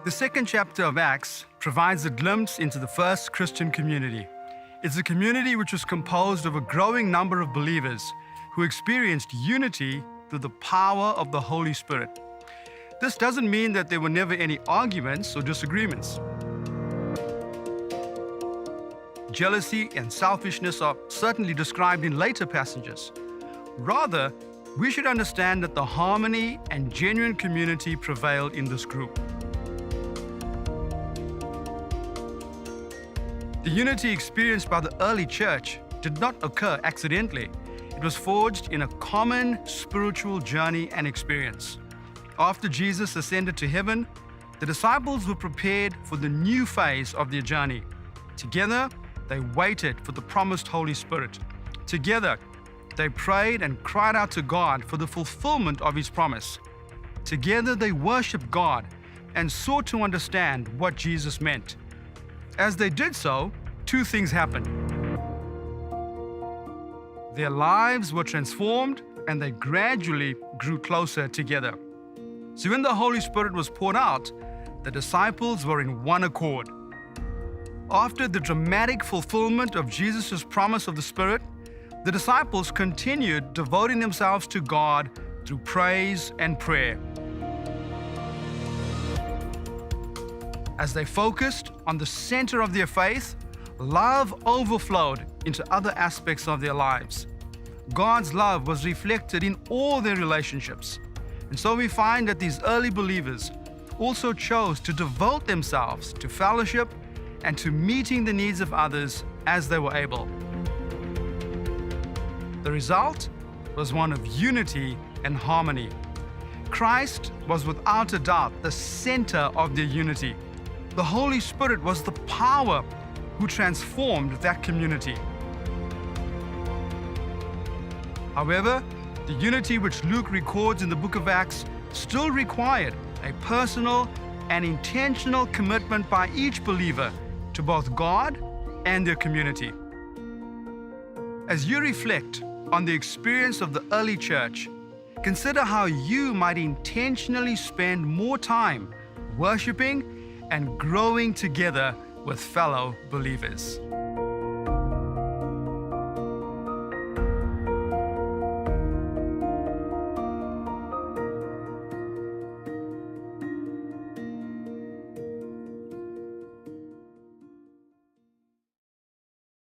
The second chapter of Acts provides a glimpse into the first Christian community. It's a community which was composed of a growing number of believers who experienced unity through the power of the Holy Spirit. This doesn't mean that there were never any arguments or disagreements. Jealousy and selfishness are certainly described in later passages. Rather, we should understand that the harmony and genuine community prevailed in this group. The unity experienced by the early church did not occur accidentally. It was forged in a common spiritual journey and experience. After Jesus ascended to heaven, the disciples were prepared for the new phase of their journey. Together, they waited for the promised Holy Spirit. Together, they prayed and cried out to God for the fulfillment of His promise. Together, they worshiped God and sought to understand what Jesus meant. As they did so, two things happened. Their lives were transformed and they gradually grew closer together. So when the Holy Spirit was poured out, the disciples were in one accord. After the dramatic fulfillment of Jesus' promise of the Spirit, the disciples continued devoting themselves to God through praise and prayer. As they focused on the center of their faith, love overflowed into other aspects of their lives. God's love was reflected in all their relationships. And so we find that these early believers also chose to devote themselves to fellowship and to meeting the needs of others as they were able. The result was one of unity and harmony. Christ was without a doubt the center of their unity. The Holy Spirit was the power who transformed that community. However, the unity which Luke records in the book of Acts still required a personal and intentional commitment by each believer to both God and their community. As you reflect on the experience of the early church, consider how you might intentionally spend more time worshiping and growing together with fellow believers.